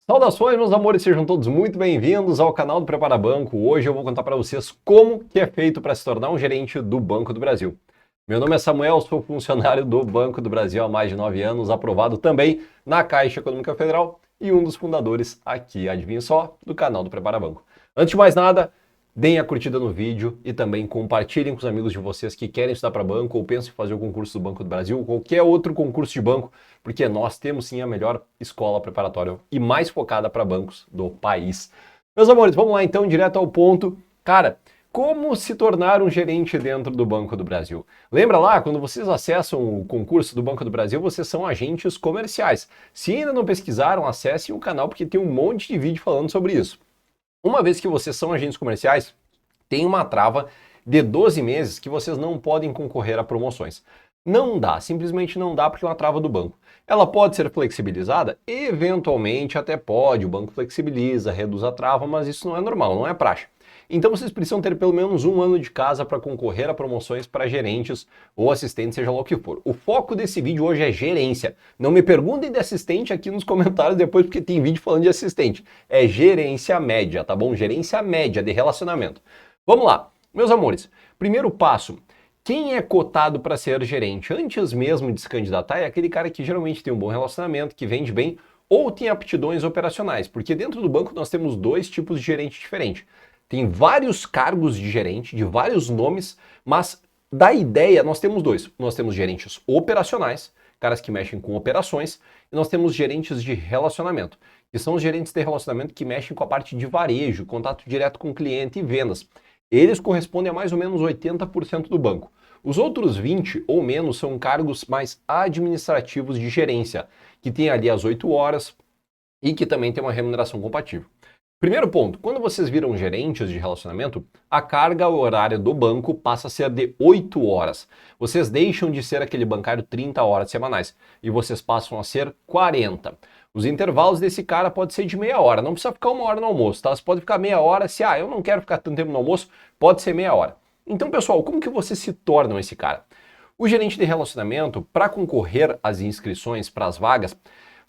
Saudações, meus amores, sejam todos muito bem-vindos ao canal do Prepara Banco. Hoje eu vou contar para vocês como que é feito para se tornar um gerente do Banco do Brasil. Meu nome é Samuel, sou funcionário do Banco do Brasil há mais de 9 anos, aprovado também na Caixa Econômica Federal e um dos fundadores aqui, adivinha só, do canal do Prepara Banco. Antes de mais nada, deem a curtida no vídeo e também compartilhem com os amigos de vocês que querem estudar para banco ou pensam em fazer o concurso do Banco do Brasil ou qualquer outro concurso de banco, porque nós temos sim a melhor escola preparatória e mais focada para bancos do país. Meus amores, vamos lá então, direto ao ponto. Cara, como se tornar um gerente dentro do Banco do Brasil? Lembra lá, quando vocês acessam o concurso do Banco do Brasil, vocês são agentes comerciais. Se ainda não pesquisaram, acessem o canal porque tem um monte de vídeo falando sobre isso. Uma vez que vocês são agentes comerciais, tem uma trava de 12 meses que vocês não podem concorrer a promoções. Não dá, simplesmente não dá porque é uma trava do banco. Ela pode ser flexibilizada? Eventualmente até pode, o banco flexibiliza, reduz a trava, mas isso não é normal, não é praxe. Então vocês precisam ter pelo menos um ano de casa para concorrer a promoções para gerentes ou assistentes, seja lá o que for. O foco desse vídeo hoje é gerência. Não me perguntem de assistente aqui nos comentários depois, porque tem vídeo falando de assistente. É gerência média, tá bom? Gerência média de relacionamento. Vamos lá, meus amores. Primeiro passo. Quem é cotado para ser gerente antes mesmo de se candidatar é aquele cara que geralmente tem um bom relacionamento, que vende bem ou tem aptidões operacionais, porque dentro do banco nós temos dois tipos de gerente diferentes. Tem vários cargos de gerente, de vários nomes, mas da ideia nós temos dois. Nós temos gerentes operacionais, caras que mexem com operações, e nós temos gerentes de relacionamento, que são os gerentes de relacionamento que mexem com a parte de varejo, contato direto com o cliente e vendas. Eles correspondem a mais ou menos 80% do banco. Os outros 20 ou menos são cargos mais administrativos de gerência, que tem ali as 8 horas e que também tem uma remuneração compatível. Primeiro ponto, quando vocês viram gerentes de relacionamento, a carga horária do banco passa a ser de 8 horas. Vocês deixam de ser aquele bancário 30 horas semanais e vocês passam a ser 40. Os intervalos desse cara pode ser de meia hora, não precisa ficar uma hora no almoço, tá? Você pode ficar meia hora, se eu não quero ficar tanto tempo no almoço, pode ser meia hora. Então, pessoal, como que vocês se tornam esse cara? O gerente de relacionamento, para concorrer às inscrições para as vagas,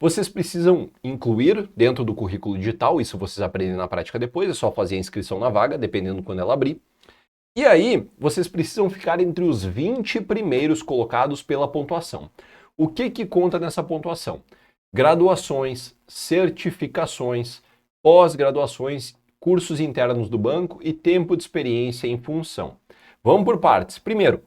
vocês precisam incluir dentro do currículo digital, isso vocês aprendem na prática depois, é só fazer a inscrição na vaga, dependendo quando ela abrir. E aí, vocês precisam ficar entre os 20 primeiros colocados pela pontuação. O que conta nessa pontuação? Graduações, certificações, pós-graduações, cursos internos do banco e tempo de experiência em função. Vamos por partes. Primeiro,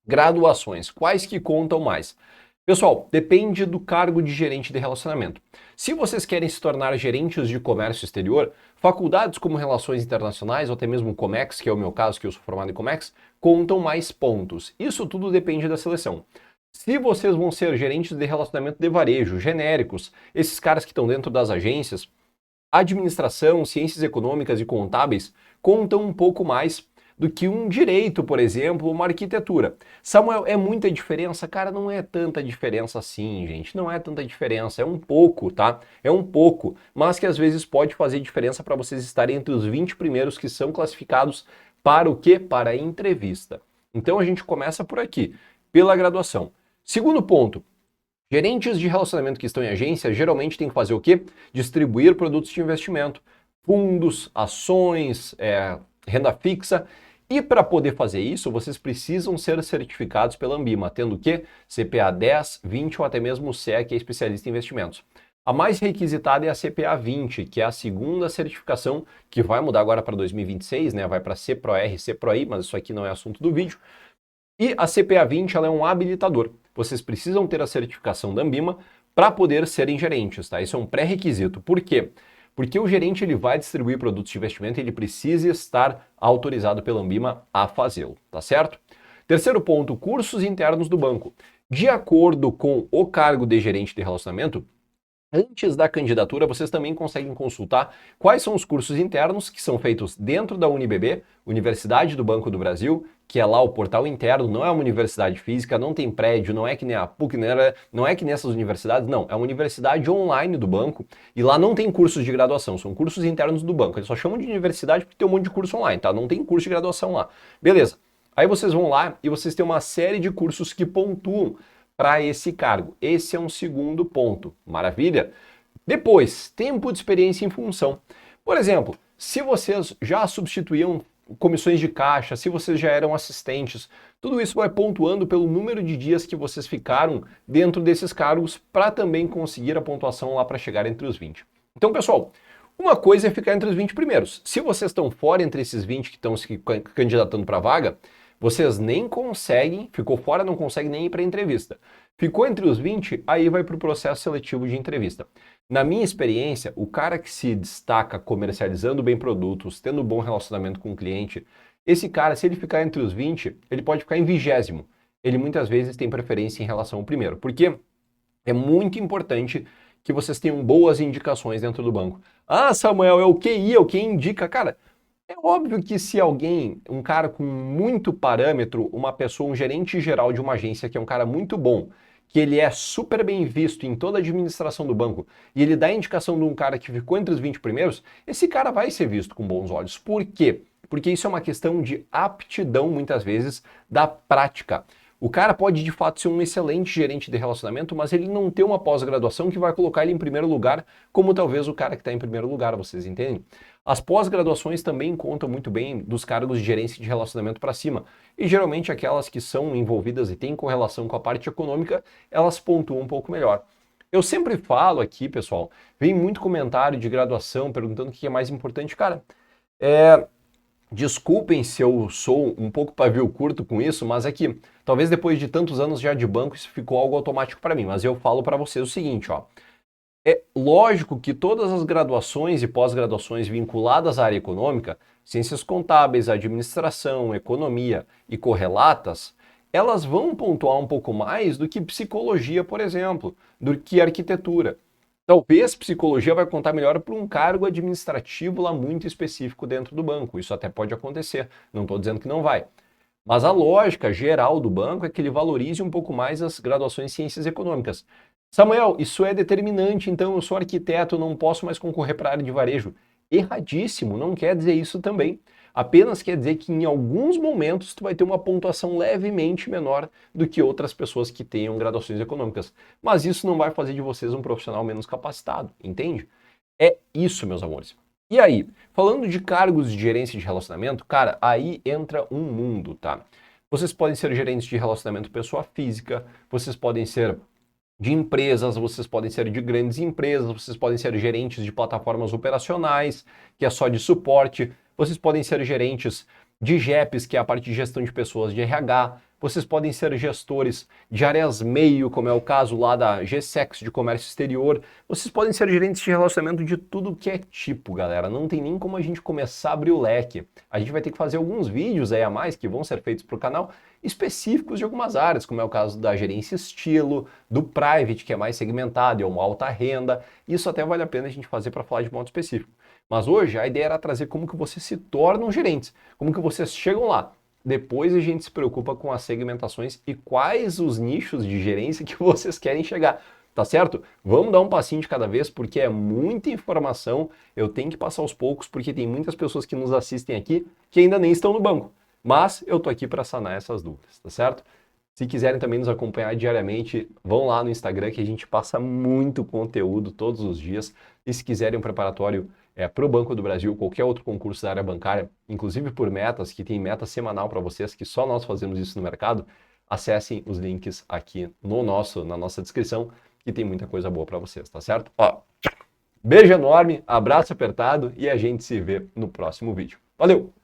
graduações. Quais que contam mais? Pessoal, depende do cargo de gerente de relacionamento. Se vocês querem se tornar gerentes de comércio exterior, faculdades como Relações Internacionais ou até mesmo Comex, que é o meu caso, que eu sou formado em Comex, contam mais pontos. Isso tudo depende da seleção. Se vocês vão ser gerentes de relacionamento de varejo, genéricos, esses caras que estão dentro das agências, administração, ciências econômicas e contábeis contam um pouco mais do que um direito, por exemplo, uma arquitetura. Samuel, é muita diferença? Cara, não é tanta diferença assim, gente. Não é tanta diferença, é um pouco, tá? É um pouco, mas que às vezes pode fazer diferença para vocês estarem entre os 20 primeiros que são classificados para o quê? Para a entrevista. Então a gente começa por aqui, pela graduação. Segundo ponto, gerentes de relacionamento que estão em agência geralmente têm que fazer o quê? Distribuir produtos de investimento, fundos, ações, renda fixa. E para poder fazer isso, vocês precisam ser certificados pela Anbima, tendo o quê? CPA 10, 20 ou até mesmo o CE, que é especialista em investimentos. A mais requisitada é a CPA 20, que é a segunda certificação, que vai mudar agora para 2026, né? Vai para CPRO-R, CPRO-I, mas isso aqui não é assunto do vídeo. E a CPA 20 ela é um habilitador. Vocês precisam ter a certificação da Anbima para poder serem gerentes, tá? Isso é um pré-requisito. Por quê? Porque o gerente ele vai distribuir produtos de investimento e ele precisa estar autorizado pela Anbima a fazê-lo, tá certo? Terceiro ponto, cursos internos do banco. De acordo com o cargo de gerente de relacionamento, antes da candidatura, vocês também conseguem consultar quais são os cursos internos que são feitos dentro da UniBB, Universidade do Banco do Brasil, que é lá o portal interno, não é uma universidade física, não tem prédio, não é que nem a PUC, não é que nessas universidades, não, é uma universidade online do banco e lá não tem cursos de graduação, são cursos internos do banco. Eles só chamam de universidade porque tem um monte de curso online, tá? Não tem curso de graduação lá. Beleza. Aí vocês vão lá e vocês têm uma série de cursos que pontuam para esse cargo. Esse é um segundo ponto. Maravilha? Depois, tempo de experiência em função. Por exemplo, se vocês já substituíam comissões de caixa, se vocês já eram assistentes, tudo isso vai pontuando pelo número de dias que vocês ficaram dentro desses cargos para também conseguir a pontuação lá para chegar entre os 20. Então, pessoal, uma coisa é ficar entre os 20 primeiros. Se vocês estão fora entre esses 20 que estão se candidatando para a vaga, vocês nem conseguem, ficou fora, não consegue nem ir para a entrevista. Ficou entre os 20, aí vai para o processo seletivo de entrevista. Na minha experiência, o cara que se destaca comercializando bem produtos, tendo um bom relacionamento com o cliente, esse cara, se ele ficar entre os 20, ele pode ficar em 20º. Ele muitas vezes tem preferência em relação ao primeiro, porque é muito importante que vocês tenham boas indicações dentro do banco. Ah, Samuel, é o QI, é o que indica. Cara, é óbvio que se alguém, um cara com muito parâmetro, uma pessoa, um gerente geral de uma agência que é um cara muito bom, que ele é super bem visto em toda a administração do banco, e ele dá a indicação de um cara que ficou entre os 20 primeiros, esse cara vai ser visto com bons olhos. Por quê? Porque isso é uma questão de aptidão, muitas vezes, da prática. O cara pode de fato ser um excelente gerente de relacionamento, mas ele não tem uma pós-graduação que vai colocar ele em primeiro lugar, como talvez o cara que está em primeiro lugar, vocês entendem? As pós-graduações também contam muito bem dos cargos de gerência de relacionamento para cima, e geralmente aquelas que são envolvidas e têm correlação com a parte econômica, elas pontuam um pouco melhor. Eu sempre falo aqui, pessoal, vem muito comentário de graduação perguntando o que é mais importante. Cara, desculpem se eu sou um pouco pavio curto com isso, mas é que talvez depois de tantos anos já de banco isso ficou algo automático para mim, mas eu falo para vocês o seguinte, ó. É lógico que todas as graduações e pós-graduações vinculadas à área econômica, ciências contábeis, administração, economia e correlatas, elas vão pontuar um pouco mais do que psicologia, por exemplo, do que arquitetura. Talvez psicologia vai contar melhor para um cargo administrativo lá muito específico dentro do banco. Isso até pode acontecer, não estou dizendo que não vai. Mas a lógica geral do banco é que ele valorize um pouco mais as graduações em ciências econômicas. Samuel, isso é determinante, então eu sou arquiteto, não posso mais concorrer para a área de varejo. Erradíssimo, não quer dizer isso também. Apenas quer dizer que em alguns momentos tu vai ter uma pontuação levemente menor do que outras pessoas que tenham graduações econômicas. Mas isso não vai fazer de vocês um profissional menos capacitado, entende? É isso, meus amores. E aí, falando de cargos de gerência de relacionamento, cara, aí entra um mundo, tá? Vocês podem ser gerentes de relacionamento pessoa física, vocês podem ser de empresas, vocês podem ser de grandes empresas, vocês podem ser gerentes de plataformas operacionais, que é só de suporte, vocês podem ser gerentes de GEPs, que é a parte de gestão de pessoas de RH, vocês podem ser gestores de áreas meio, como é o caso lá da GSEX, de comércio exterior, vocês podem ser gerentes de relacionamento de tudo que é tipo, galera, não tem nem como a gente começar a abrir o leque. A gente vai ter que fazer alguns vídeos aí a mais que vão ser feitos para o canal, específicos de algumas áreas, como é o caso da gerência estilo, do private, que é mais segmentado, é uma alta renda. Isso até vale a pena a gente fazer para falar de modo específico. Mas hoje a ideia era trazer como que vocês se tornam gerentes, como que vocês chegam lá. Depois a gente se preocupa com as segmentações e quais os nichos de gerência que vocês querem chegar. Tá certo? Vamos dar um passinho de cada vez, porque é muita informação, eu tenho que passar aos poucos, porque tem muitas pessoas que nos assistem aqui que ainda nem estão no banco. Mas eu tô aqui para sanar essas dúvidas, tá certo? Se quiserem também nos acompanhar diariamente, vão lá no Instagram que a gente passa muito conteúdo todos os dias. E se quiserem um preparatório para o Banco do Brasil, qualquer outro concurso da área bancária, inclusive por metas, que tem meta semanal para vocês, que só nós fazemos isso no mercado, acessem os links aqui na nossa descrição, que tem muita coisa boa para vocês, tá certo? Ó, beijo enorme, abraço apertado e a gente se vê no próximo vídeo. Valeu!